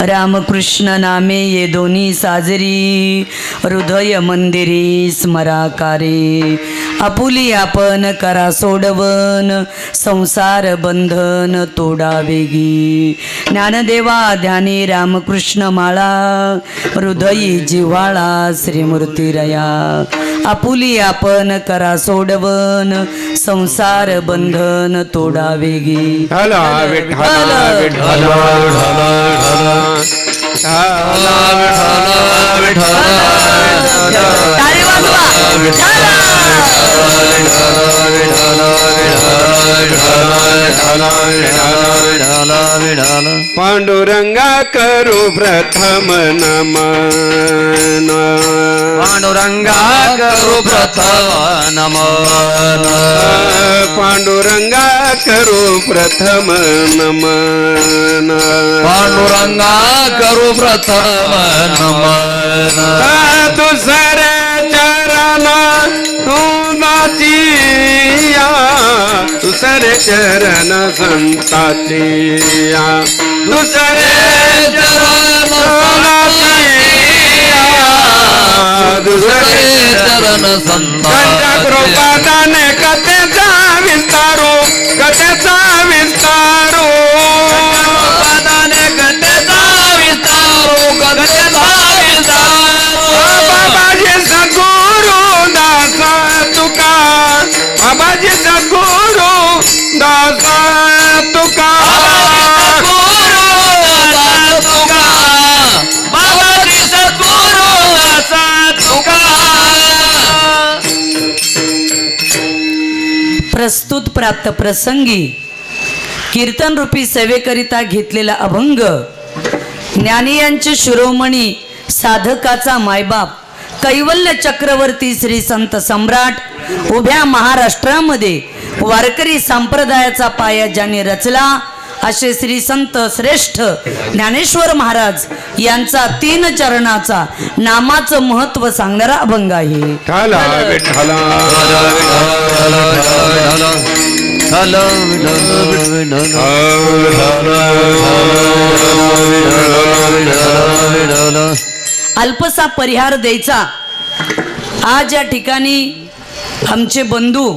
रामकृष्ण नामे ये दोन्ही साजरी हृदय मंदिरी स्मराकारे आपुली आपण करा सोडवन संसार बंधन तोडा वेगी ज्ञानदेवा ध्यानी रामकृष्ण माळा हृदयी जिव्हाळा श्रीमूर्तीरया आपुली आपण करा सोडवन संसार बंधन तोडा वेगी पांडुरंगा करू प्रथम नमन पांडुरंगा करू प्रथम नमन पांडुरंगा करू प्रथम नमन पांडुरंगा करू प्रथम नमन दुसरे चरण तुनाचिया दुसरे चरण संताचिया दुसरे चरण दुसरे चरण संताचिया कृपादाने कथेचा विस्तारो कथेचा विस्तारो कृपादाने कथेचा विस्तारो कथेचा विस्तारो बाबाजी सद्गुरु दास तुका बाबाजी सद्गुरु दास तुका बाबाजी सद्गुरु दास तुका प्रस्तुत प्राप्त प्रसंगी कीर्तन रूपी सेवेकरिता घेतलेला अभंग ज्ञानी यांचे शिरोमणी साधकाचा मायबाप कैवल्य चक्रवर्ती श्री संत सम्राट उभ्या महाराष्ट्रामध्ये वारकरी संप्रदायाचा पाया ज्याने रचला असे श्री संत श्रेष्ठ ज्ञानेश्वर महाराज यांचा 3 चरणाचा नामाचं महत्व सांगणारा अभंग आहे। अल्पसा परिहार द्यायचा। आज या ठिकाणी आमचे बंधू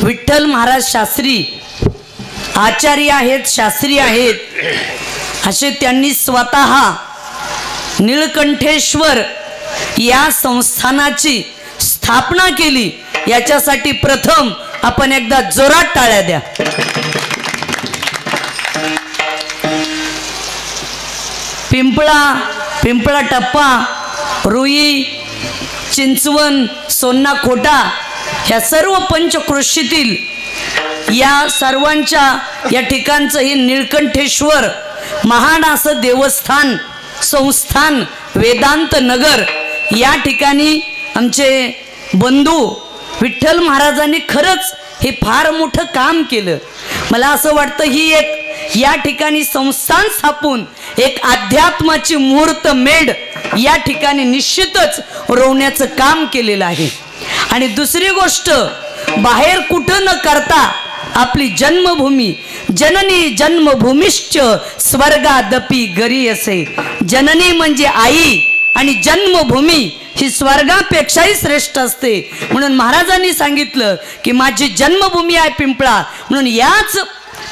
विठ्ठल महाराज शास्त्री आचार्य आहेत, शास्त्री आहेत, असे त्यांनी स्वतः नीलकंठेश्वर या संस्थानाची स्थापना केली। याच्यासाठी प्रथम आपण एकदा जोरात टाळ्या द्या। पिंपळा टप्पा, रुई, चिंचवण, सोन्ना खोटा ह्या सर्व पंचक्रोशीतील या सर्वांच्या या ठिकाणचं हे नीलकंठेश्वर महान असं देवस्थान संस्थान वेदांत नगर या ठिकाणी आमचे बंधू विठ्ठल महाराजांनी खरंच हे फार मोठं काम केलं। मला असं वाटतं ही एक या ठिकाणी संस्थान स्थापून एक अध्यात्माची मूर्त मेढ या ठिकाणी निश्चितच रोवण्याचं काम केलेलं आहे। आणि दुसरी गोष्ट बाहेर कुठं न करता आपली जन्मभूमी जननी जन्मभूमिश्च स्वर्गादपि गरी असे। जननी म्हणजे आई आणि जन्मभूमी ही स्वर्गापेक्षाही श्रेष्ठ असते। म्हणून महाराजांनी सांगितलं की माझी जन्मभूमी आहे पिंपळा, म्हणून याच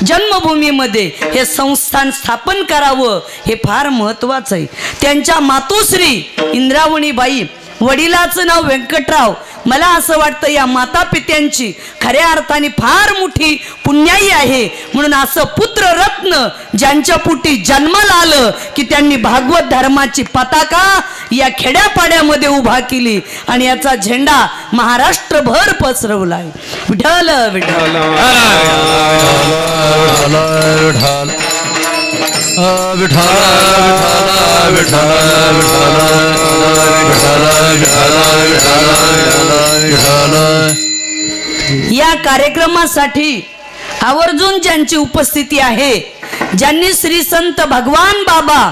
जन्मभूमीमध्ये हे संस्थान स्थापन करावं हे फार महत्त्वाचं आहे। त्यांच्या मातोश्री इंद्रावणीबाई, वडिलाचं नाव व्यंकटराव। मला असं वाटतं या माता पित्यांची खऱ्या अर्थाने फार मोठी पुण्याई आहे। म्हणून असं पुत्ररत्न ज्यांच्या पोटी जन्माला आलं की त्यांनी भागवत धर्माची पताका या खेड्यापाड्यामध्ये उभा केली आणि याचा झेंडा महाराष्ट्रभर पसरवलाय। विठ्ठल विठ्ठल या कार्यक्रमासाठी आवर्जून ज्यांची उपस्थिती आहे, ज्यांनी श्री संत भगवान बाबा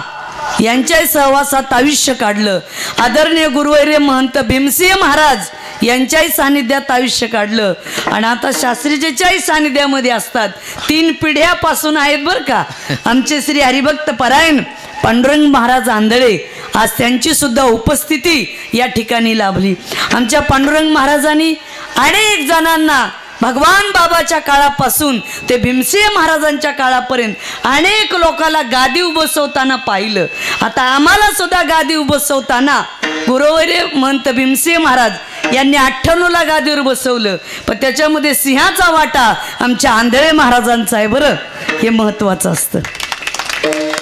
यांच्या सहवासात आयुष्य काढलं, आदरणीय गुरुवर्य महंत भीमसिंह महाराज यांच्याही सानिध्यात आयुष्य काढलं आणि आता शास्त्रीजीच्याही सानिध्यामध्ये असतात। 3 पिढ्यापासून आहेत बरं का आमचे श्री हरिभक्त परायण पांडुरंग महाराज आंधळे आज त्यांची सुद्धा उपस्थिती या ठिकाणी लाभली. आमच्या पांडुरंग महाराजांनी अनेक जणांना भगवान बाबाच्या काळापासून ते भीमसेन महाराजांच्या काळापर्यंत अनेक लोकांना गादी बसवताना पाहिलं. आता आम्हाला सुद्धा गादी बसवताना गुरुवर्य महंत भीमसेन महाराज यांनी 98ला गादीवर बसवलं, पण त्याच्यामध्ये सिंहाचा वाटा आमच्या आंधळे महाराजांचा आहे. बरं, हे महत्त्वाचं असतं.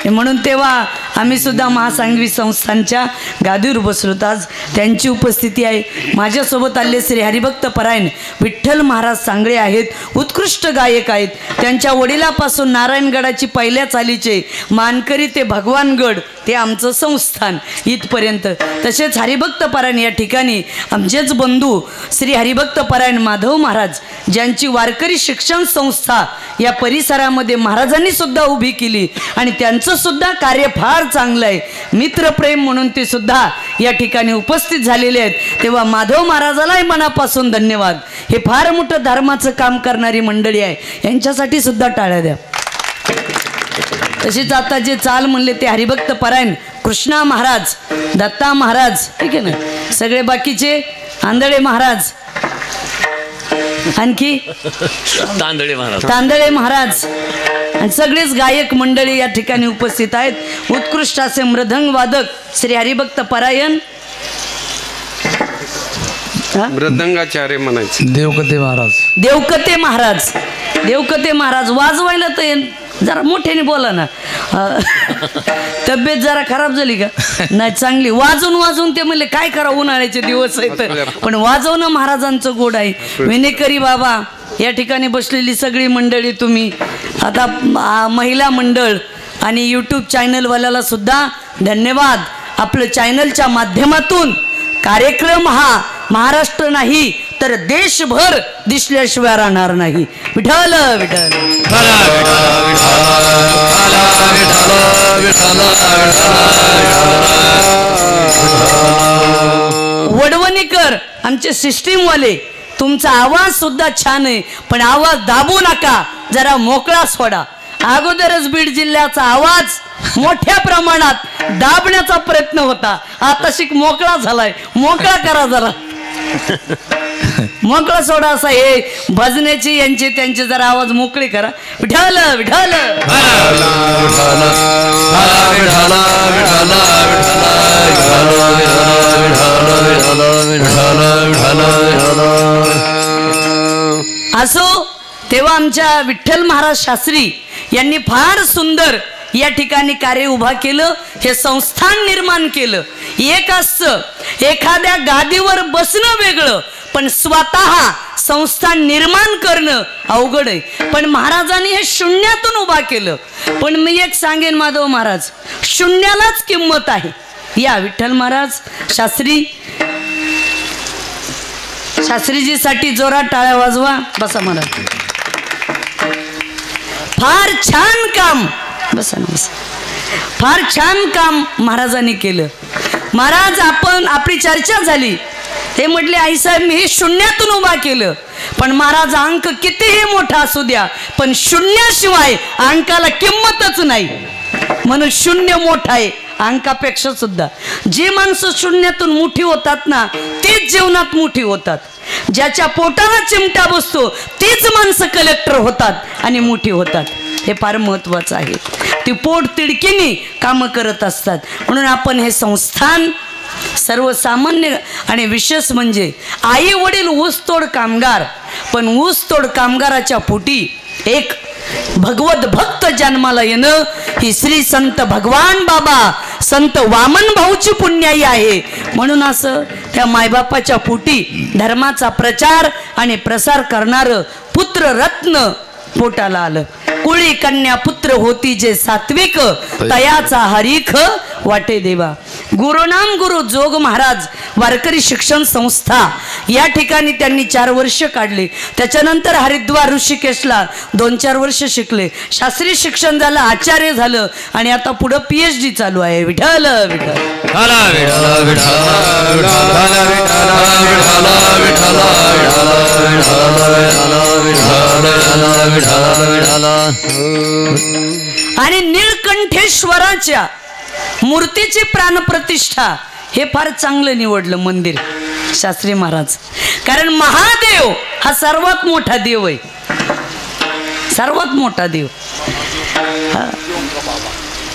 म्हणून तेव्हा आम्ही सुद्धा महासांगवी संस्थांच्या गादीवर बसलो. आज त्यांची उपस्थिती आहे. माझ्यासोबत आले श्री हरिभक्त परायण विठ्ठल महाराज सांगळे आहेत, उत्कृष्ट गायक आहेत. त्यांच्या वडिलापासून नारायणगडाची पहिल्या चालीचे मानकरी ते भगवानगड ते आमचं संस्थान इथपर्यंत. तसेच हरिभक्त परायण या ठिकाणी आमचेच बंधू श्री हरिभक्त परायण माधव महाराज, ज्यांची वारकरी शिक्षण संस्था या परिसरामध्ये महाराजांनी सुद्धा उभी केली आणि त्यांचं सुद्धा कार्य फार चांगलं आहे. मित्रप्रेम म्हणून ते सुद्धा या ठिकाणी उपस्थित झालेले आहेत. तेव्हा माधव महाराजालाही मनापासून धन्यवाद. हे फार मोठं धर्माचं काम करणारी मंडळी आहे, यांच्यासाठी सुद्धा टाळ्या द्या. तसेच आता जे चाल म्हणले ते हरिभक्त परायण कृष्णा महाराज, दत्ता महाराज, ठीक आहे ना, सगळे बाकीचे आंधळे महाराज, आणखी तांदळे महाराज आणि सगळेच गायक मंडळी या ठिकाणी उपस्थित आहेत. उत्कृष्ट असे मृदंग वादक श्री हरिभक्त परायण मृदंगाचार्य म्हणायचे देवकते महाराज, देवकते महाराज वाजवायला तर जरा मोठ्याने बोला ना. तब्येत जरा खराब झाली का? नाही, चांगली. वाजून ते म्हणले काय करा, उन्हाळ्याचे दिवस आहेत, पण वाजवणं महाराजांचं गोड आहे. विनेकरी बाबा या ठिकाणी बसलेली सगळी मंडळी, तुम्ही आता महिला मंडळ आणि यूट्यूब चॅनलवाल्याला सुद्धा धन्यवाद. आपलं चॅनलच्या माध्यमातून कार्यक्रम हा महाराष्ट्र नाही तर देशभर दिसल्याशिवाय राहणार नाही. विठ्ठल विठ्ठल वडवणीकर आमचे सिस्टीमवाले, तुमचा आवाज सुद्धा छान आहे, पण आवाज दाबू नका, जरा मोकळा सोडा. अगोदरच बीड जिल्ह्याचा आवाज मोठ्या प्रमाणात दाबण्याचा प्रयत्न होता, आता शिक मोकळा झालाय. मोकळा करा जरा, मोकळा सोडा. असा हे भजनेचे यांचे त्यांचे जरा आवाज मोकळे करा. विठ्ठल विठ्ठल असो. तेव्हा आमच्या विठ्ठल महाराज शास्त्री यांनी फार सुंदर या ठिकाणी कार्य उभा केलं, हे संस्थान निर्माण केलं. एक असतं एखाद्या गादीवर बसणं वेगळं, पण स्वतः संस्थान निर्माण करणं अवघड आहे. पण महाराजांनी हे शून्यातून उभा केलं. पण मी एक सांगेन माधव महाराज, शून्यालाच किंमत आहे. या विठ्ठल महाराज शास्त्रीजीसाठी जोरात टाळ्या वाजवा. बसा महाराज, फार छान काम, बसा ना बसा, फार छान काम महाराजांनी केलं. महाराज आपली चर्चा झाली, ते म्हटले आईसाहेब मी हे शून्यातून उभा केलं. पण महाराज अंक कितीही मोठा असू द्या, पण शून्याशिवाय अंकाला किंमतच नाही. म्हणून शून्य मोठा आहे अंकापेक्षा सुद्धा. जी माणसं शून्यातून मोठी होतात ना, तीच जीवनात मोठी होतात. ज्याच्या पोटाला चिमटा बसतो तीच माणसं कलेक्टर होतात आणि मोठी होतात. हे फार महत्वाचं आहे. ती पोट तिडकीने कामं करत असतात. म्हणून आपण हे संस्थान सर्वसामान्य आणि विशेष म्हणजे आई वडील ऊसतोड कामगार, पण ऊसतोड कामगाराच्या पोटी एक भगवत भक्त जन्माला येणं ही श्री संत भगवान बाबा संत वामन भाऊची पुण्याई आहे. म्हणून असं त्या मायबापाच्या पोटी धर्माचा प्रचार आणि प्रसार करणारं पुत्र रत्न पोटाला आलं. कुळी कन्या पुत्र होती जे सात्विक, तयाचा हरीख वाटे देवा. गुरुनाम गुरु जोग महाराज वारकरी शिक्षण संस्था या ठिकाणी त्यांनी 4 वर्ष काढले. त्याच्यानंतर हरिद्वार ऋषिकेशला 2-4 वर्ष शिकले. शास्त्रीय शिक्षण झालं, आचार्य झालं आणि आता पुढं PhD चालू आहे. विठ्ठल विठ्ठल आणि नीळकंठेश्वराच्या मूर्तीची प्राणप्रतिष्ठा हे फार चांगलं निवडलं मंदिर शास्त्री महाराज. कारण महादेव हा सर्वात मोठा देव आहे, सर्वात मोठा देव.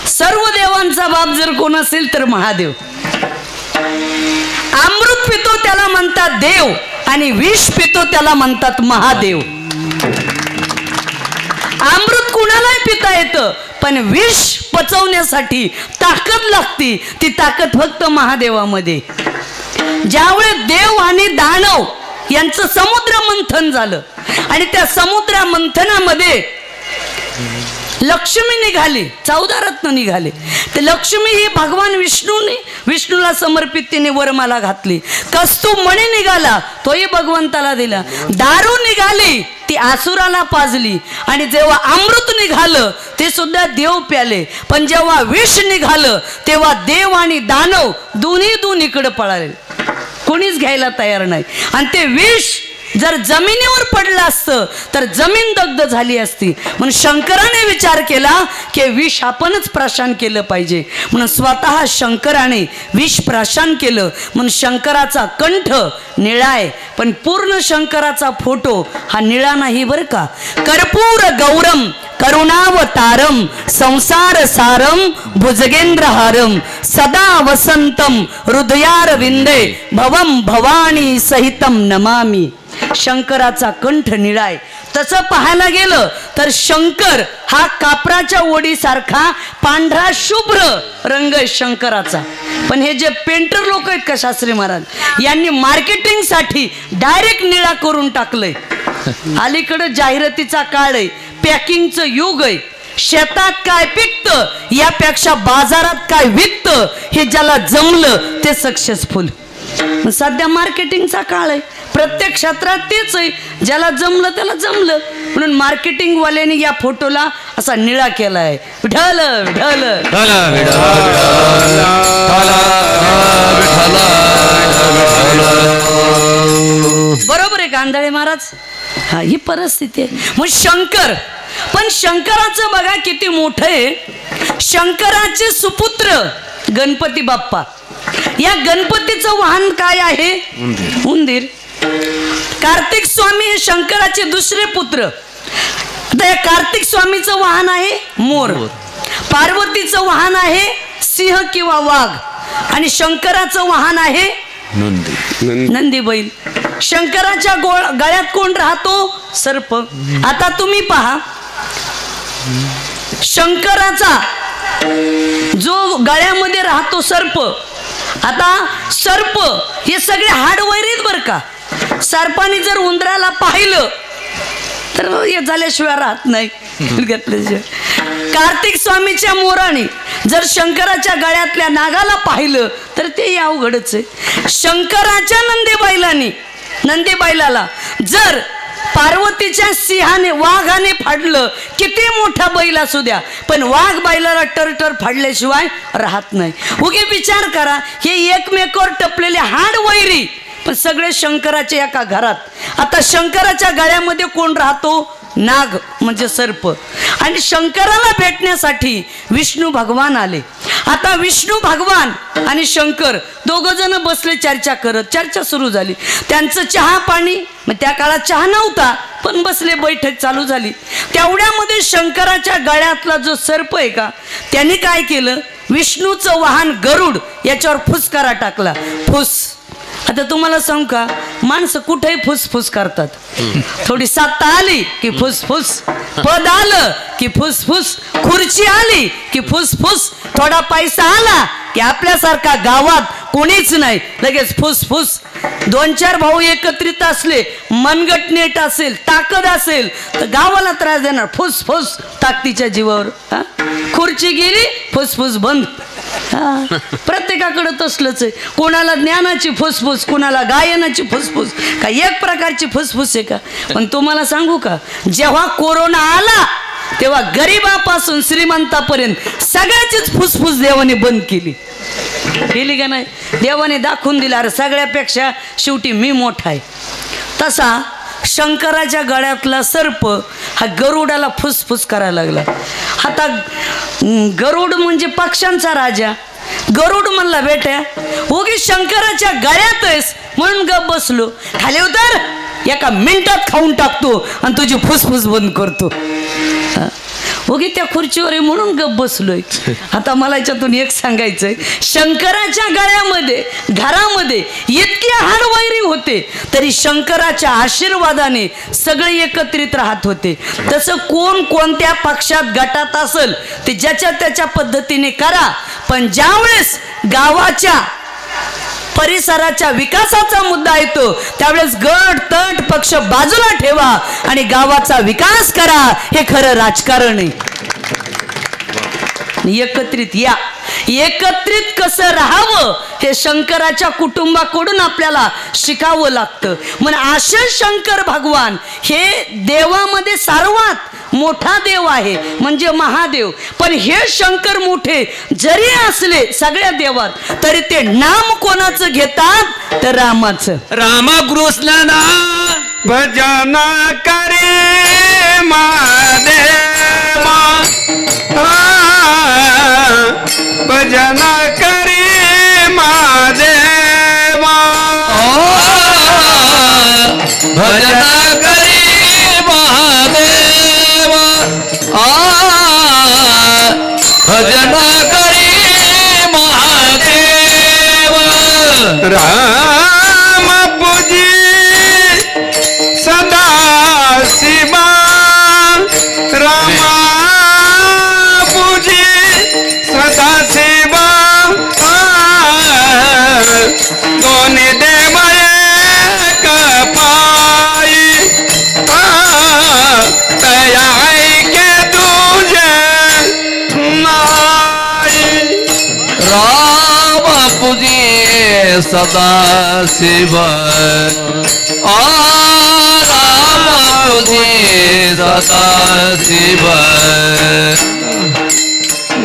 सर्व देवांचा बाप जर कोण असेल तर महादेव. अमृत पितो त्याला म्हणतात देव आणि विष पितो त्याला म्हणतात महादेव. अमृत कुणालाही पिता येतं, पण विष पचवण्यासाठी ताकद लागती. ती ताकद फक्त महादेवामध्ये. ज्यावेळेस देव आणि दानव यांचं समुद्र मंथन झालं आणि त्या समुद्र मंथनामध्ये लक्ष्मी निघाली, 14 रत्न निघाले. ते लक्ष्मी ही भगवान विष्णूला समर्पित तिने वरमाला घातली. कस्तूप मणी निघाला, तोही भगवंताला दिला. दारू निघाली, ती आसुराला पाजली. आणि जेव्हा अमृत निघालं ते सुद्धा देव प्याले. पण जेव्हा विष निघालं तेव्हा देव आणि दानव दोन्हीकडे पळाले, कोणीच घ्यायला तयार नाही. आणि ते विष जर जमिनीवर पडलं असतं तर जमीन दग्ध झाली असती. म्हणून शंकराने विचार केला की विष आपणच प्राशन केलं पाहिजे. म्हणून स्वतः शंकराने विष प्राशन केलं. म्हणून शंकराचा कंठ निळा आहे, पण पूर्ण शंकराचा फोटो हा निळा नाही बरं का. कर्पूर गौरम करुणावतारम संसार सारम भुजगेंद्रहारम सदा वसंतम हृदयारविंदे भवम भवानी सहितम नमामि. शंकराचा कंठ निळा आहे. तसं पाहायला गेलं तर शंकर हा कापराच्या ओढीसारखा पांढरा शुभ्र रंग आहे शंकराचा. पण हे जे पेंटर लोक आहेत का शास्त्री महाराज, यांनी मार्केटिंगसाठी डायरेक्ट निळा करून टाकलंय. अलीकडे जाहिरातीचा काळ आहे, पॅकिंगचं युग आहे. शेतात काय पिकतं यापेक्षा बाजारात काय विकतं हे ज्याला जमलं ते सक्सेसफुल. सध्या मार्केटिंगचा काळ आहे, प्रत्येक क्षेत्रात तेच आहे. ज्याला जमलं त्याला जमलं. म्हणून मार्केटिंग वाल्याने या फोटोला असा निळा केला आहे. विठ्ठल विठ्ठल बरोबर आहे कांदळे महाराज. हा ही परिस्थिती आहे. मग शंकर, पण शंकराचं बघा किती मोठं आहे. शंकराचे सुपुत्र गणपती बाप्पा. या गणपतीचं वाहन काय आहे? उंदीर. कार्तिक स्वामी हे शंकराचे दुसरे पुत्र. आता या कार्तिक स्वामीचं वाहन आहे मोर, पार्वतीचं वाहन आहे सिंह किंवा वाघ, आणि शंकराचं वाहन आहे नंदी बैल. शंकराच्या गळ्यात कोण राहतो? सर्प. आता तुम्ही पहा, शंकराचा जो गळ्यामध्ये राहतो सर्प. आता सर्प हे सगळे हाडवैरीत बर का. सर्पाने जर उंदराला पाहिलं तर हे झाल्याशिवाय राहत नाही. कार्तिक स्वामीच्या मोराने जर शंकराच्या गळ्यातल्या नागाला पाहिलं तर ते अवघडच आहे. शंकराच्या नंदीबैलाला जर पार्वतीच्या सिंहाने वाघाने फाडलं, किती मोठा बैल असू द्या, पण वाघ बैलाला टरटर फाडल्याशिवाय राहत नाही. उगे विचार करा, हे एकमेकावर टपलेले हाड वैरी, पण सगळे शंकराच्या एका घरात. आता शंकराच्या गळ्यामध्ये कोण राहतो? नाग म्हणजे सर्प. आणि शंकराला भेटण्यासाठी विष्णू भगवान आले. आता विष्णू भगवान आणि शंकर दोघं जण बसले चर्चा करत. चर्चा सुरू झाली. त्यांचं चहा पाणी, मग त्या काळात चहा नव्हता, पण बसले, बैठक चालू झाली. तेवढ्यामध्ये शंकराच्या गळ्यातला जो सर्प आहे का, त्याने काय केलं, विष्णूचं वाहन गरुड याच्यावर फुसकारा टाकला. फुस. आता तुम्हाला सांगू का, माणसं कुठेही फुसफुस करतात. थोडी साथ आली की फुसफुस, पद आलं की फुसफुस, खुर्ची आली की फुसफुस, थोडा पैसा आला की आपल्यासारखा गावात कोणीच नाही, लगेच फुसफुस. 2-4 भाऊ एकत्रित असले, मनगट नेट असेल, ताकद असेल तर गावाला त्रास देणार. फुसफुस ताकदीच्या जीवावर. खुर्ची गेली, फुसफुस बंद. प्रत्येकाकडे तसलंच आहे. कोणाला ज्ञानाची फुसफुस, कोणाला गायनाची फुसफुस. का एक प्रकारची फुसफुस आहे का? पण तुम्हाला सांगू का, जेव्हा कोरोना आला तेव्हा गरीबापासून श्रीमंतापर्यंत सगळ्याचीच फुसफुस देवाने बंद केली का नाही? देवाने दाखवून दिला, अरे सगळ्यापेक्षा शेवटी मी मोठा आहे. तसा शंकराच्या गळ्यातला सर्प हा गरुडाला फुसफुस करायला लागला. आता गरुड म्हणजे पक्ष्यांचा राजा. गरुड म्हणला बेट्या उगी शंकराच्या गळ्यात आहेस म्हणून गप बसलो, खाली उतर एका मिनिटात खाऊन टाकतो आणि तुझी फुसफुस बंद करतो. ओके त्या खुर्चीवर आहे म्हणून गप बसलोय. आता मला याच्यातून एक सांगायचंय, शंकराच्या गळ्यामध्ये घरामध्ये इतके हाडवैरी होते तरी शंकराच्या आशीर्वादाने सगळे एकत्रित राहत होते. तसं कोण कोणत्या पक्षात गटात असेल ते ज्याच्या त्याच्या पद्धतीने करा, पण ज्यावेळेस गावाच्या परिसराच्या विकासाचा मुद्दा येतो त्यावेळेस गट तट पक्ष बाजूला ठेवा आणि गावाचा विकास करा. हे खरं राजकारण आहे. एकत्रित या, एकत्रित कसं राहावं हे शंकराच्या कुटुंबाकडून आपल्याला शिकावं लागतं. म्हणून असे शंकर भगवान हे देवामध्ये सर्वात मोठा देव आहे म्हणजे महादेव. पण हे शंकर मोठे जरी असले सगळ्या देवात तरी ते नाम कोणाचं घेतात तर रामाचं. रामकृष्ण भजन करे महादेवा, भजन करे महादेवा, भजन करे महादेवा, भजन करे महादेवा. राम पूजी सदा शिवा, रामा पूजी सदा शिवा, दोन्ही देव एक पायी, तया ऐके तुझे नाही. राम पूजे सदा शिव, राम पूजे सदा शिव,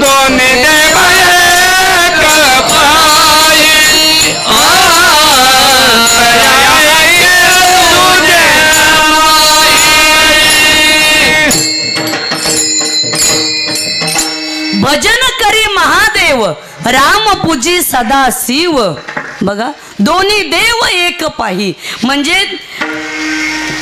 दोन्ही देव एक पायी, तया ऐके तुझे नाही. भजन करी महादेव, राम पूजी सदा शिव. बघा दोन्ही देव एक पाही म्हणजे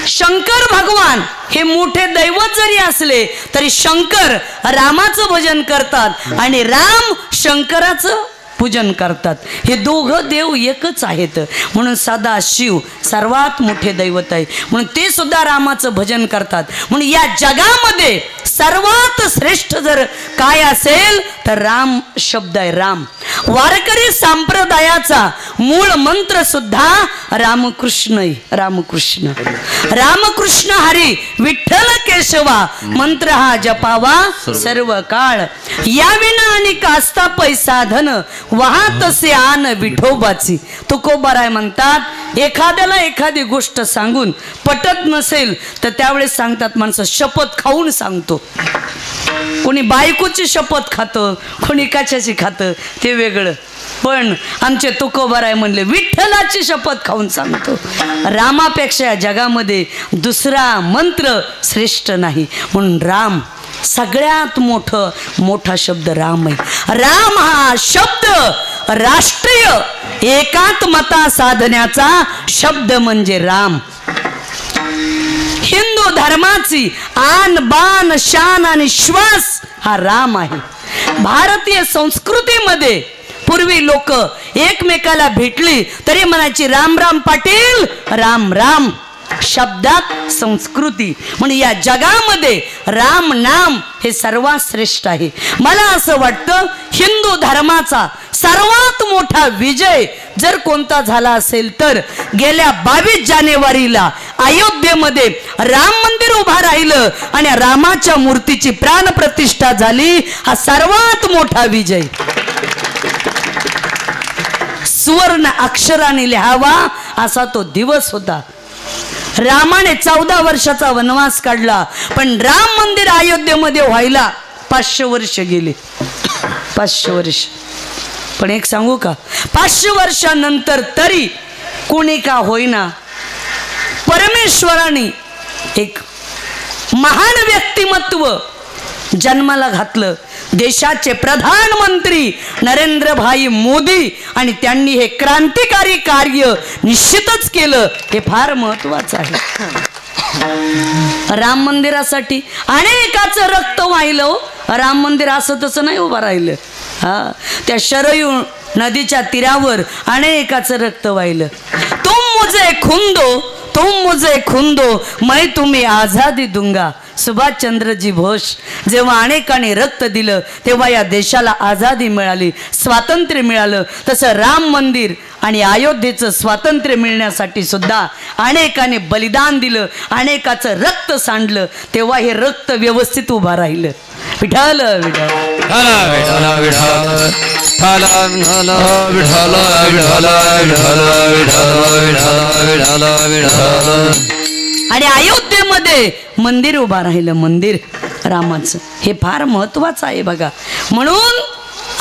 शंकर भगवान हे मोठे दैवत जरी असले तरी शंकर रामाचं भजन करतात आणि राम शंकराचं पूजन करतात. हे दोघं देव एकच आहेत. म्हणून सदा शिव सर्वात मोठे दैवत आहे म्हणून ते सुद्धा रामाचं भजन करतात. म्हणून या जगामध्ये सर्वात श्रेष्ठ जर काय असेल तर राम शब्द आहे. राम वारकरी संप्रदायाचा मूळ मंत्र सुद्धा रामकृष्ण आहे. रामकृष्ण रामकृष्ण हरी विठ्ठल केशवा, मंत्र हा जपावा सर्व काळ. या विना आणि कास्ता पैसा धन वाहतसे आन विठोबाची. तुकोबाराय म्हणतात एखाद्याला एखादी गोष्ट सांगून पटत नसेल तर त्यावेळेस सांगतात माणसं शपथ खाऊन सांगतो. कोणी बायकोची शपथ खातं, कोणी कशाची खातं ते वेगळं, पण आमचे तुकोबाराय म्हणले विठ्ठलाची शपथ खाऊन सांगतो. रामापेक्षा या जगामध्ये दुसरा मंत्र श्रेष्ठ नाही. म्हणून राम सगळ्यात मोठा शब्द राम आहे. राम हा शब्द राष्ट्रीय एकात्मता साधण्याचा शब्द म्हणजे राम. हिंदू धर्माची आन बान शान आणि श्वास हा राम आहे. भारतीय संस्कृतीमध्ये पूर्वी लोक एकमेकाला भेटली तरी म्हणायची राम राम पाटील, राम राम. शब्दात संस्कृती. म्हणजे या जगामध्ये राम नाम हे सर्वात श्रेष्ठ आहे. मला असं वाटतं हिंदू धर्माचा सर्वात मोठा विजय जर कोणता झाला असेल तर गेल्या 22 जानेवारीला अयोध्येमध्ये राम मंदिर उभा राहिलं आणि रामाच्या मूर्तीची प्राणप्रतिष्ठा झाली. हा सर्वात मोठा विजय सुवर्ण अक्षराने लिहावा असा तो दिवस होता. रामाने 14 वर्षाचा वनवास काढला पण राम मंदिर अयोध्येमध्ये व्हायला 500 वर्ष गेली. 500 वर्ष. पण एक सांगू का, 500 वर्षानंतर तरी कोणी का होईना परमेश्वराने एक महान व्यक्तिमत्व जन्माला घातलं. देशाचे प्रधानमंत्री नरेंद्रभाई मोदी आणि त्यांनी हे क्रांतिकारी कार्य निश्चितच केलं, हे फार महत्वाचं आहे. राम मंदिरासाठी अनेकाचं रक्त वाहिलं. राम मंदिर असं तसं नाही उभं राहिलं. हा, त्या शरयू नदीच्या तीरावर अनेकाचं रक्त वाहिलं. तुम मुझे खून दो मैं तुम्हें आझादी दूंगा. सुभाषचंद्रजी बोस जेव्हा अनेकांनी रक्त दिलं तेव्हा या देशाला आझादी मिळाली, स्वातंत्र्य मिळालं. तसं राम मंदिर आणि अयोध्येचं स्वातंत्र्य मिळण्यासाठी सुद्धा अनेकाने बलिदान दिलं, अनेकाचं रक्त सांडलं. तेव्हा हे रक्त व्यवस्थित उभा राहिलं. विठ्ठल आणि अयोध्येमध्ये मंदिर उभा राहिलं, मंदिर रामाचं. हे फार महत्वाचं आहे बघा. म्हणून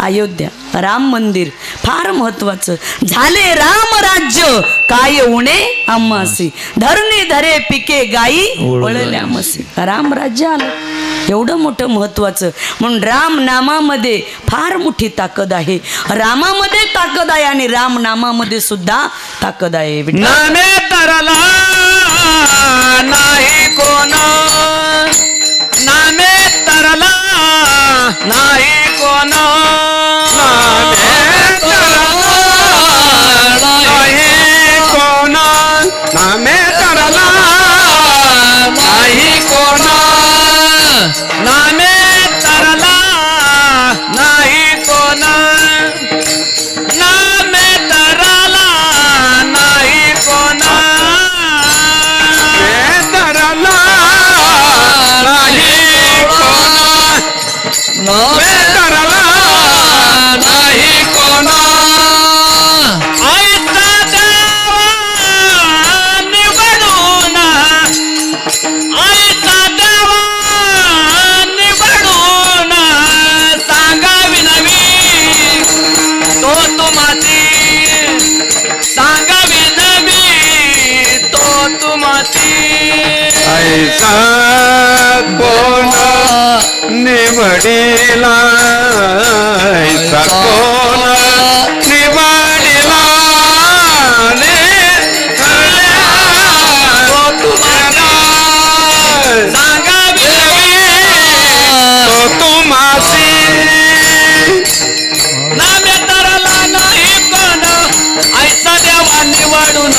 अयोध्या राम मंदिर फार महत्वाचं. झाले राम राज्य काय उणे आम्हासी, धरणी धरे पिके गाई वळल्या मसी. राम राज्य आलं, एवढं मोठं महत्वाचं. म्हणून राम नामामध्ये फार मोठी ताकद आहे. रामामध्ये ताकद आहे आणि राम नामामध्ये सुद्धा ताकद आहे. नामे तरला नाही कोण, नामे तरला नाही कोण, नामे तरला नाही कोण, नामे तरला नाही कोण, नामे तरला नाही कोण, नामे तरला नाही कोण, तरला नाही कोण, तरला नाही कोण. आईचा देवा निवडून, आईचा देवा निवडून सांगावी नवी तो तुम्हाची, सांगावी नवी तो तुम्हाची. ऐसा कोण निवडिला, ऐसा कोण निवडिला तो तुम्हाला, सांगावी तो तुम्हासी. नामे तरला नाही कोण, ऐसा देवा निवडून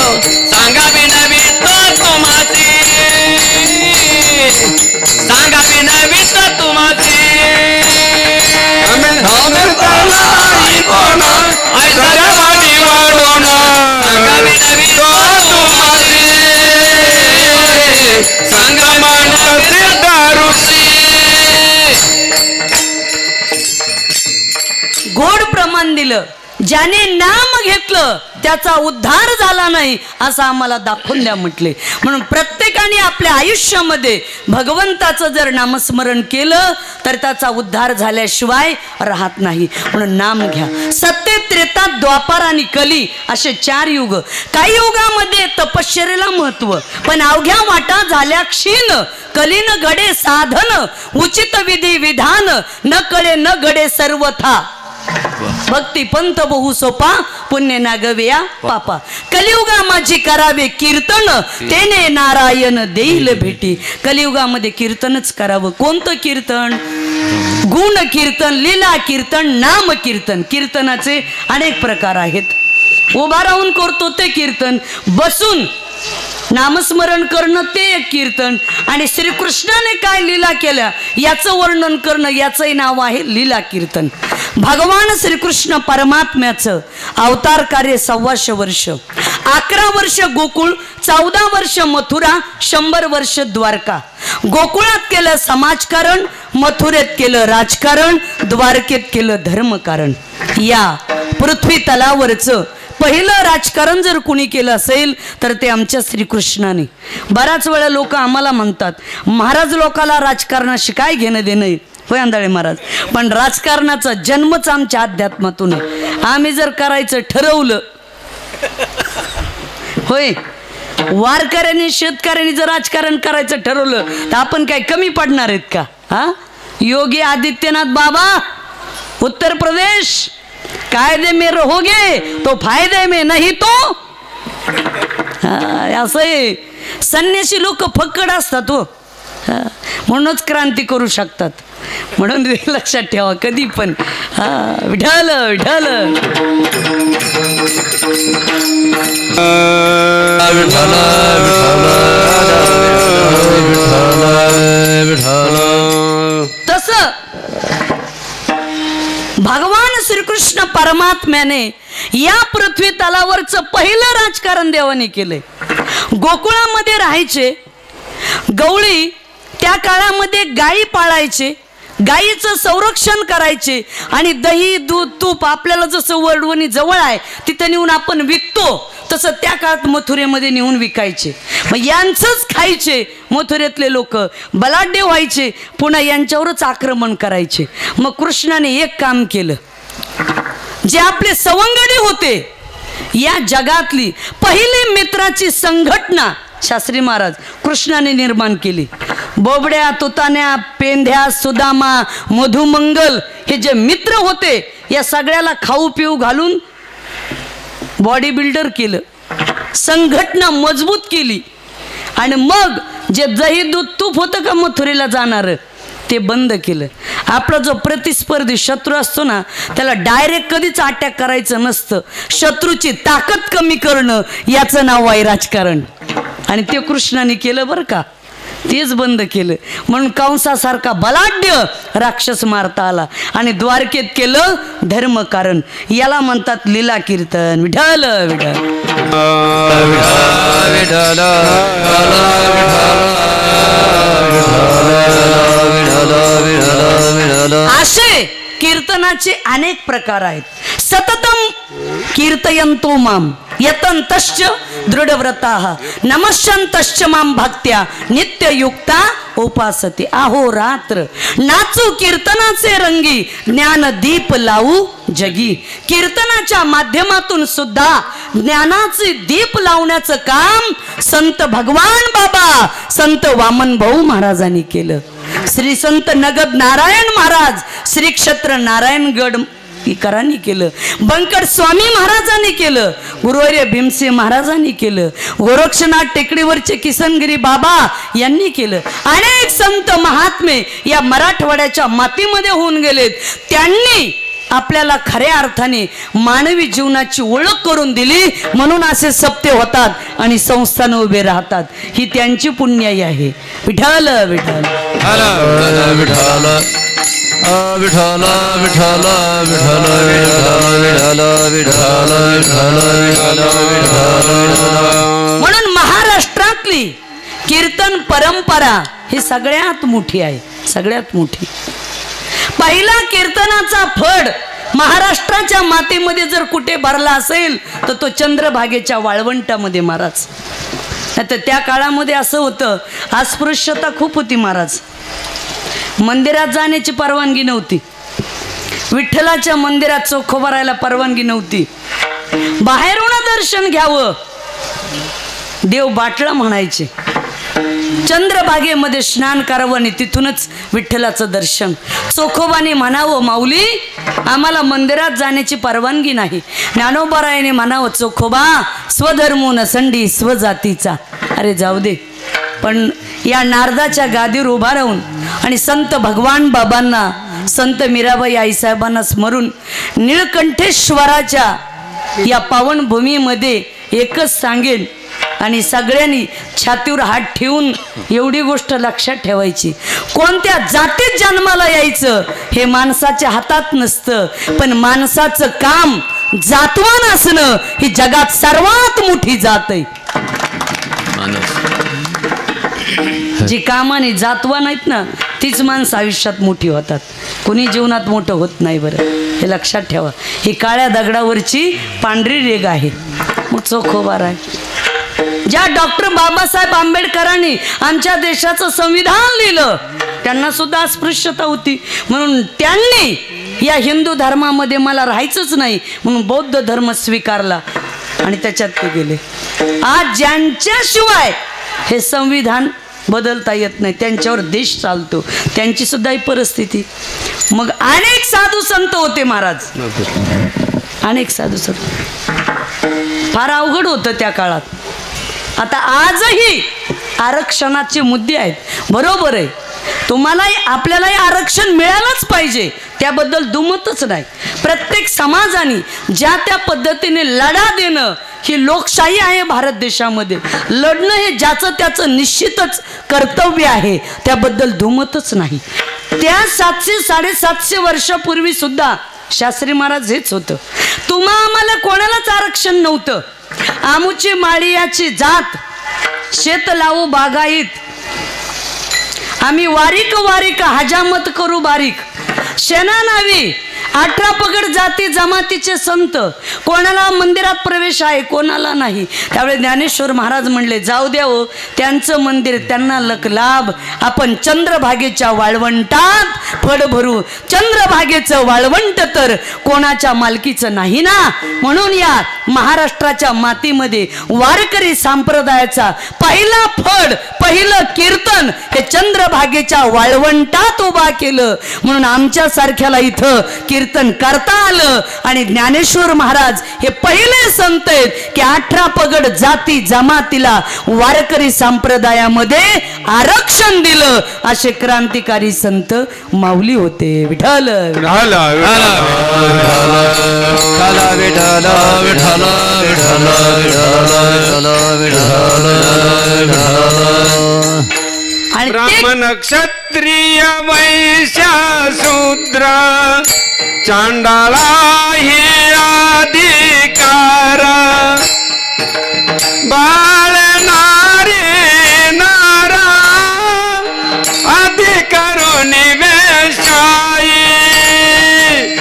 सांगावी नवी तो तुम्हासी, सांगावी नवी तो तुम्हासी. नामे तरला नाही कोण, ऐसा देवा निवडून सांगावी नवी तो तुम्हासी, संगमानसी दारुसी. गोड प्रमाण दिलं. ज्याने नाम घेतलं त्याचा उद्धार झाला नाही असं आम्हाला दाखवून द्या म्हटले. म्हणून प्रत्येकाने आपल्या आयुष्यामध्ये भगवंताचं जर नामस्मरण केलं तर त्याचा उद्धार झाल्याशिवाय राहत नाही. म्हणून नाम घ्या. सत्य, त्रेता, द्वापार आणि कली असे 4 युग. काही युगामध्ये तपश्चर्येला महत्व, पण अवघ्या वाटा झाल्या क्षीण. कलीन घडे साधन, उचित विधी विधान, न कळे न घडे सर्वथा. भक्ती पंथ बहु सोपा, पुण्य नागव्या पापा. कलियुगा माझी करावे कीर्तन, तेने नारायण देईल भेटी. कलियुगामध्ये कीर्तनच करावं. कोणतं कीर्तन? गुण कीर्तन, लीला कीर्तन, नाम कीर्तन. कीर्तनाचे अनेक प्रकार आहेत. उभा राहून करतो ते कीर्तन, बसून नामस्मरण करणं ते एक कीर्तन, आणि श्रीकृष्णाने काय लीला केल्या याचं वर्णन करणं याचंही नाव आहे लीला कीर्तन. भगवान श्रीकृष्ण परमात्म्याचं अवतार कार्य 125 वर्ष. 11 वर्ष गोकुळ, 14 वर्ष मथुरा, 100 वर्ष द्वारका. गोकुळात केलं समाजकारण, मथुरेत केलं राजकारण, द्वारकेत केलं धर्मकारण. या पृथ्वी तलावरचं पहिलं राजकारण जर कुणी केलं असेल तर ते आमच्या श्रीकृष्णाने. बराच वेळा लोक आम्हाला म्हणतात महाराज लोकाला राजकारणाशी काय घेणं देणं. होय आंधळे महाराज, पण राजकारणाचा जन्मच आमच्या अध्यात्मातून आहे. आम्ही जर करायचं ठरवलं, होय, वारकऱ्यांनी शेतकऱ्यांनी जर राजकारण करायचं ठरवलं तर आपण काय कमी पडणार आहेत का? हा, योगी आदित्यनाथ बाबा उत्तर प्रदेश, कायदे में रहोगे तो फायदे में, नाही तो असं आहे. संन्यासी लोक फक्कड असतात हो, म्हणूनच क्रांती करू शकतात. म्हणून लक्षात ठेवा कधी पण. विठ्ठल विठ्ठल तसं भगवान श्रीकृष्ण परमात्म्याने या पृथ्वी तलावरचं पहिलं राजकारण देवाने केलंय. गोकुळामध्ये राहायचे गवळी, त्या काळामध्ये गायी पाळायचे, गायीचं संरक्षण करायचे आणि दही दूध तूप आपल्याला जसं वडवणी जवळ आहे तिथे नेऊन आपण विकतो तसं त्या काळात मथुरेमध्ये नेऊन विकायचे. मग यांचंच खायचे मथुरेतले लोक, बलाढ्य व्हायचे, पुन्हा यांच्यावरच आक्रमण करायचे. मग कृष्णाने एक काम केलं, जे आपले सवंगडी होते या जगातली पहिली मित्राची संघटना शास्त्री महाराज कृष्णाने निर्माण केली. बोबड्या, तुतान्या, पेंध्या, सुदामा, मधुमंगल हे जे मित्र होते या सगळ्याला खाऊ पिऊ घालून बॉडी बिल्डर केलं, संघटना मजबूत केली. आणि मग जे दही दूध तूप होतं का मथुरेला जाणार ते बंद केलं. आपला जो प्रतिस्पर्धी शत्रू असतो ना त्याला डायरेक्ट कधीच अटॅक करायचं नसतं, शत्रूची ताकद कमी करणं याचं नाव आहे राजकारण. आणि ते कृष्णाने केलं बरं का, तेच बंद केलं. म्हणून कंसासारखा बलाढ्य राक्षस मारता आला. आणि द्वारकेत केलं धर्मकारण. याला म्हणतात लीला कीर्तन. विठ्ठल विठ्ठल असे कीर्तनाचे अनेक प्रकार आहेत. सततम कीर्तयन्तो माम यतन्तश्च दृढव्रताः नमस्यन्तश्च माम भक्त्या नित्ययुक्ता उपासते. अहोरात्र नाचू कीर्तनाचे रंगी, ज्ञान दीप लावू जगी. कीर्तनाच्या माध्यमातून सुद्धा ज्ञानाचे दीप लावण्याचं काम संत भगवान बाबा संत वामन भाऊ महाराजांनी केलं. श्री संत नगद नारायण महाराज श्री क्षेत्र नारायणगड इकरांनी केलं, बंकट स्वामी महाराजांनी केलं, गुरुवर्य भीमसिंह महाराजांनी केलं, गोरक्षनाथ टेकडीवरचे किसनगिरी बाबा यांनी केलं. अनेक संत महात्मे या मराठवाड्याच्या मातीमध्ये होऊन गेलेत. त्यांनी आपल्याला खऱ्या अर्थाने मानवी जीवनाची ओळख करून दिली. म्हणून असे सप्ते होतात आणि संस्थान उभे राहतात. ही त्यांची पुण्याई आहे. विठ्ठल विठ्ठल विठ्ठल विठ्ठल म्हणून महाराष्ट्रातली कीर्तन परंपरा ही सगळ्यात मोठी आहे, सगळ्यात मोठी. पहिला कीर्तनाचा फड महाराष्ट्राच्या मातीमध्ये जर कुठे भरला असेल तर तो चंद्रभागेच्या वाळवंटामध्ये महाराज. आता त्या काळामध्ये असं होतं, अस्पृश्यता खूप होती महाराज. मंदिरात जाण्याची परवानगी नव्हती, विठ्ठलाच्या मंदिरात चोखोबा राहायला परवानगी नव्हती, बाहेरून दर्शन घ्यावं देव बाटला म्हणायचे, चंद्रभागेमध्ये स्नान करावं आणि तिथूनच विठ्ठलाचं दर्शन. चोखोबाने म्हणावं माऊली आम्हाला मंदिरात जाण्याची परवानगी नाही. ज्ञानोबारायाने म्हणावं चोखोबा स्वधर्मो नसंडी स्वजातीचा. अरे जाऊ दे, पण या नारदाच्या गादीवर उभा राहून आणि संत भगवान बाबांना संत मीराबाई आईसाहेबांना स्मरून निळकंठेश्वराच्या या पावनभूमीमध्ये एकच सांगेन आणि सगळ्यांनी छातीवर हात ठेवून एवढी गोष्ट लक्षात ठेवायची, कोणत्या जातीत जन्माला यायचं हे माणसाच्या हातात नसतं, पण माणसाचं काम जातवान असणं ही जगात सर्वात मोठी जात आहे. जी कामाने जातवान आहेत ना तीच माणसं आयुष्यात मोठी होतात, कोणी जीवनात मोठं होत नाही. बरं हे लक्षात ठेवा. ही काळ्या दगडावरची पांढरी रेग आहे. मग चोखोबा आहे. ज्या डॉक्टर बाबासाहेब आंबेडकरांनी आमच्या देशाचं संविधान लिहिलं त्यांना सुद्धा अस्पृश्यता होती, म्हणून त्यांनी या हिंदू धर्मामध्ये मला राहायचंच नाही म्हणून बौद्ध धर्म स्वीकारला आणि त्याच्यात ते गेले. आज ज्यांच्याशिवाय हे संविधान बदलता येत नाही, त्यांच्यावर देश चालतो, त्यांची सुद्धा ही परिस्थिती. मग अनेक साधू संत होते महाराज, अनेक साधू संत. फार अवघड होतं त्या काळात. आता आजही आरक्षणाचे मुद्दे आहेत, बरोबर आहे, तुम्हालाही आपल्यालाही आरक्षण मिळालंच पाहिजे, त्याबद्दल दुमतच नाही. प्रत्येक समाजाने ज्या त्या पद्धतीने लढा देणं ही लोकशाही आहे भारत देशामध्ये. लढणं हे ज्याचं त्याचं निश्चितच कर्तव्य आहे, त्याबद्दल दुमतच नाही. त्या 700-750 वर्षापूर्वी सुद्धा शास्त्री महाराज हेच होतं. तुम्हा आम्हाला कोणालाच आरक्षण नव्हतं. आमुची माळियाची जात, शेत लावू बागाईत, आम्ही वारीक वारीक हजामत करू बारीक. शेणा नावी 18 पगड जाती जमातीचे संत, कोणाला मंदिरात प्रवेश आहे कोणाला नाही. त्यावेळी ज्ञानेश्वर महाराज म्हणले जाऊ द्या हो, त्यांचं मंदिर त्यांना लाभ, आपण चंद्रभागेच्या वाळवंटात फड भरू. चंद्रभागेचं वाळवंट तर कोणाच्या मालकीचं नाही ना. म्हणून या महाराष्ट्राच्या मातीमध्ये वारकरी संप्रदायाचा पहिला फड, पहिलं कीर्तन हे चंद्रभागेच्या वाळवंटात उभा केलं. म्हणून आमच्या सारख्याला इथं कीर्तन करता आलं. आणि ज्ञानेश्वर महाराज हे पहिले संत आहेत की 18 पगड जाती जमातीला वारकरी संप्रदायामध्ये आरक्षण दिलं. असे क्रांतिकारी संत माऊली होते. विठ्ठल विठ्ठल विठ्ठल विठ्ठल आणि ब्राह्मण क्षत्रिय वैश्य शूद्र चांडाळा हे अधिकार, बाळणारे नारा अधिकारून वेशाई.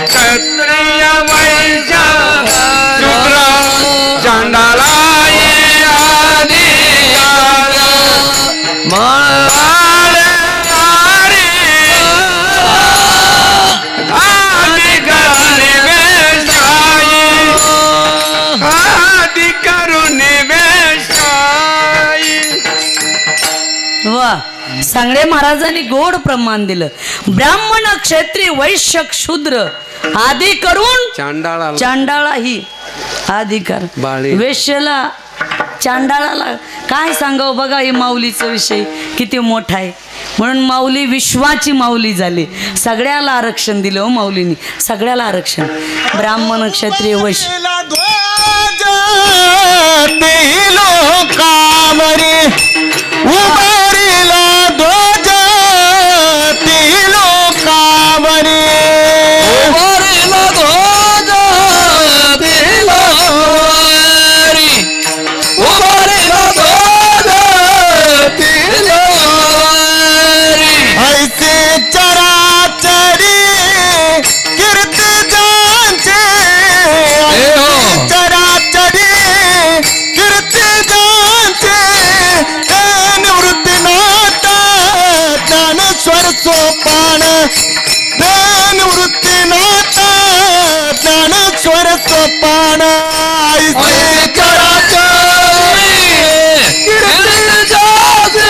क्षत्रिय वैश्य शूद्र चांडाळा हे अधिकार, सांगडे महाराजांनी गोड प्रमाण दिलं. ब्राह्मण क्षत्रिय वैश्य शूद्र आदी करून चांडाळा ही अधिकार. वेश्येला चांडाळाला काय सांगावं बघा, हे माऊलीचा विषय किती मोठा आहे. म्हणून माऊली विश्वाची माऊली झाली. सगळ्याला आरक्षण दिलं हो माऊलीनी, सगळ्याला आरक्षण. ब्राह्मण क्षत्रिय वैश्य सोपान ज्ञान वृत्ती नाता ज्ञानेश्वर सोपान ऐसे चराचरी कीर्ती जाते,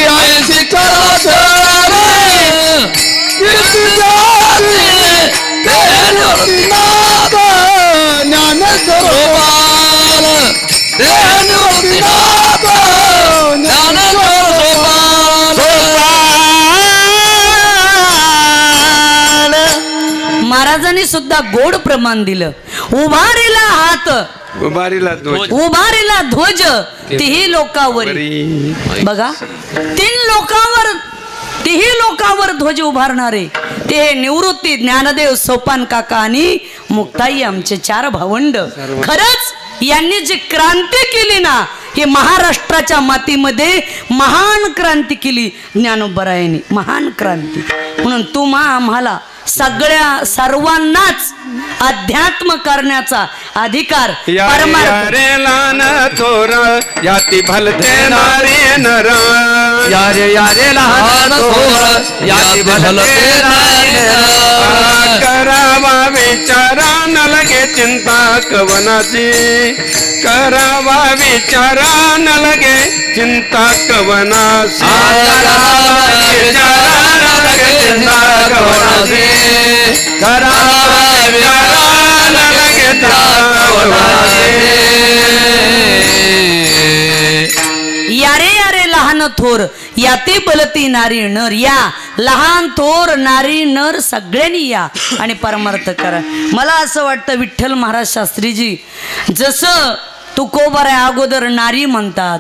ऐसे चराचरी कीर्ती जाते, ज्ञान वृत्ती नाता ज्ञानेश्वर सोपान, ज्ञान वृत्ती नाता ज्ञानेश्वर महाराजांनी सुद्धा गोड प्रमाण दिलं. उभारीला हात उभारीला ध्वज तिही लोकावरी. बघा, 3 लोकावर तिही लोकावर ध्वज उभारणारे ते निवृत्ती ज्ञानदेव सोपान काका आणि मुक्ताई आमचे 4 भावंड. खरंच यांनी जी क्रांती केली ना, हे महाराष्ट्राच्या मातीमध्ये महान क्रांती केली ज्ञानोबरायांनी, महान क्रांती. म्हणून तुम्हा आम्हाला सगळ्या सर्वांनाच अध्यात्म करण्याचा अधिकार परमार्थ थोर याती भलते नारे नर, यारे यारे लहान थोर याती भलते नारे नर, करावा विचारा न लगे लागे चिंता कवनाची करावा विचारा न लगे चिंता कवनाची चिंता कवनाची करावा विचारा न लगे यारे यारे लहान थोर याती बलती नारी नर या लहान थोर नारी नर सगळ्यांनी या आणि परमार्थ करा. मला असं वाटतं विठ्ठल महाराज शास्त्रीजी जसं तुकोबारा अगोदर नारी म्हणतात,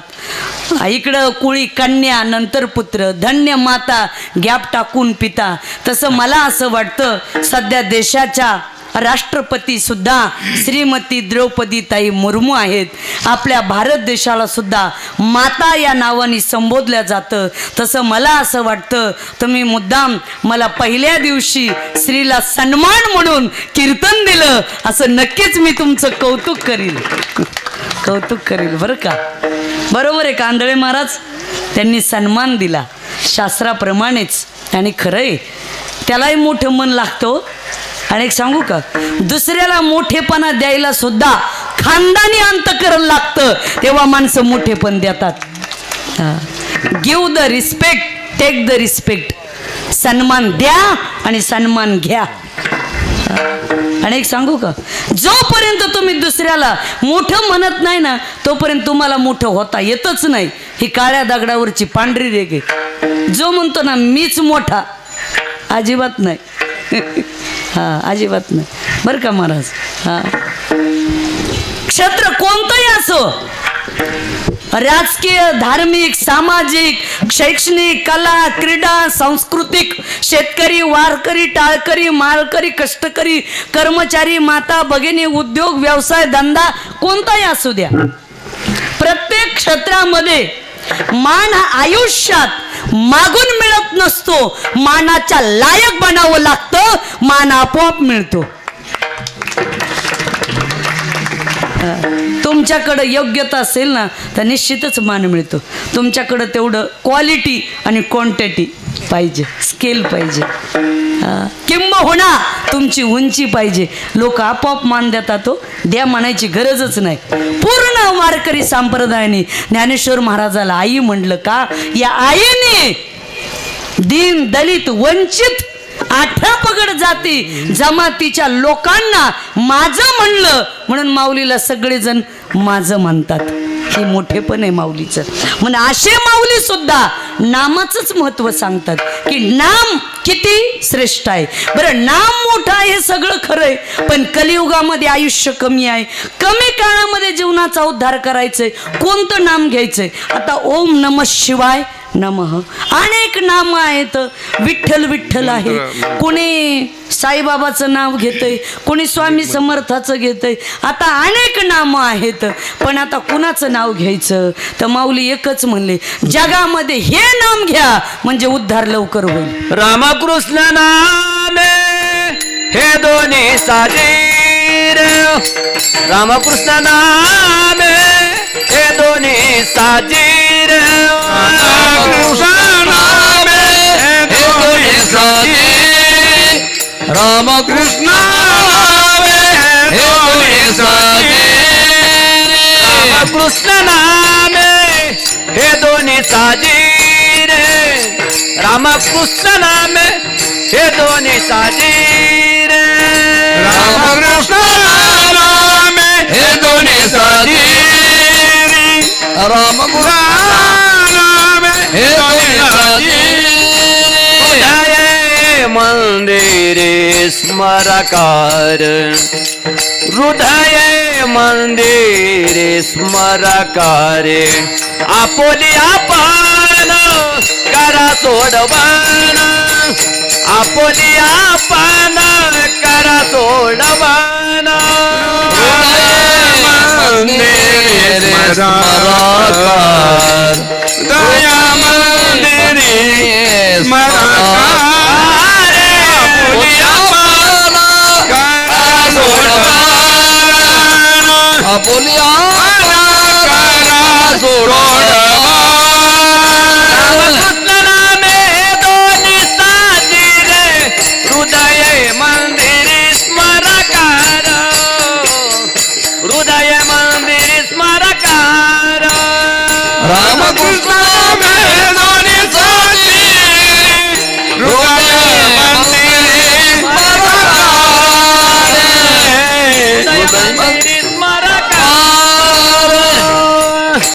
इकडं कुळी कन्या नंतर पुत्र धन्य माता गॅप टाकून पिता, तसं मला असं वाटतं सध्या देशाच्या राष्ट्रपती सुद्धा श्रीमती द्रौपदी ताई मुर्मू आहेत. आपल्या भारत देशाला सुद्धा माता या नावाने संबोधल्या जातं. तसं मला असं वाटतं तुम्ही मुद्दाम मला पहिल्या दिवशी श्रीला सन्मान म्हणून कीर्तन दिलं असं नक्कीच मी तुमचं कौतुक करील बरं का. बरोबर आहे कांदळे महाराज, त्यांनी सन्मान दिला शास्त्राप्रमाणेच आणि खरंय त्यालाही मोठं मन लागतं. आणि एक सांगू का, दुसऱ्याला मोठेपणा द्यायला सुद्धा खानदानी अंतकरण लागतं, तेव्हा माणसं मोठेपण देतात. Give the respect, take the respect. सन्मान द्या आणि सन्मान घ्या. आणि एक सांगू का, जोपर्यंत तुम्ही दुसऱ्याला मोठं म्हणत नाही ना तोपर्यंत तुम्हाला मोठं होता येतच नाही. ही काळ्या दगडावरची पांढरी रेघ आहे. जो म्हणतो ना मीच मोठा, अजिबात नाही. हा अजिबात नाही बरं का महाराज. हा क्षेत्र कोणतंही असो, राजकीय धार्मिक सामाजिक शैक्षणिक कला क्रीडा सांस्कृतिक, शेतकरी वारकरी टाळकरी माळकरी कष्टकरी कर्मचारी माता भगिनी उद्योग व्यवसाय धंदा कोणताही असू द्या, प्रत्येक क्षेत्रामध्ये मान हा आयुष्यात मागून मिळत नसतो, मानाच्या लायक बनावं लागतं, मान आपोआप मिळतो. तुमच्याकडे योग्यता असेल ना तर निश्चितच मान मिळतो. तुमच्याकडे तेवढं क्वालिटी आणि क्वांटिटी पाहिजे, स्केल पाहिजे, किंबहुना तुमची उंची पाहिजे. लोक आपोआप मान देतात. तो द्या म्हणायची गरजच नाही. पूर्ण वारकरी संप्रदायाने ज्ञानेश्वर महाराजाला आई म्हणलं का, या आईने दीन दलित वंचित 18 पगड जाती जमातीच्या लोकांना माझं म्हणलं म्हणून माऊलीला सगळेजण माझं म्हणतात. हे मोठेपण आहे माऊलीचं. म्हणजे असे माऊली सुद्धा नामाचंच महत्व सांगतात की नाम किती श्रेष्ठ आहे. बरं नाम मोठं आहे हे सगळं खरं आहे, पण कलियुगामध्ये आयुष्य कमी आहे. कमी काळामध्ये जीवनाचा उद्धार करायचंय, कोणतं नाम घ्यायचंय. आता ओम नमः शिवाय नमः अनेक नाम आहेत. विठ्ठल विठ्ठल आहे, कोणी साईबाबाचं नाव घेतंय, कोणी स्वामी समर्थाचं घेतंय. आता अनेक नाम आहेत, पण आता कुणाचं नाव घ्यायचं. तर माऊली एकच म्हणले, जगामध्ये हे नाम घ्या म्हणजे उद्धार लवकर होईल. रामकृष्ण नामे हे दोन्ही साजीर, रामकृष्ण नामे हे दोन्ही साजीर, रामकृष्ण नामे हे दोन्ही साजीर, रामकृष्ण हे दोन्ही साजीर, रामकृष्ण नामे हे दोन्ही साजीर, रामकृष्ण नामे हे दोन्ही साजीर, रामकृष्ण नामे हे दोन्ही साजीर, रामकृष्ण नामे हे दोन्ही साजीर. हृदये मंदिरे स्मरकार, हृदये मंदिरे स्मरकारे, आपोली आपण करा सोडवण, आपोली आपण करा सोडवण. मंदिरे स्मरकार, दया मंदिरे स्मरकार, आपुली आपण करा सोडवण, आपुली करा सोडवण. रामकृष्ण नामे दोन्ही साजीर, हृदये मंदिरे स्मरकार, मंदिरी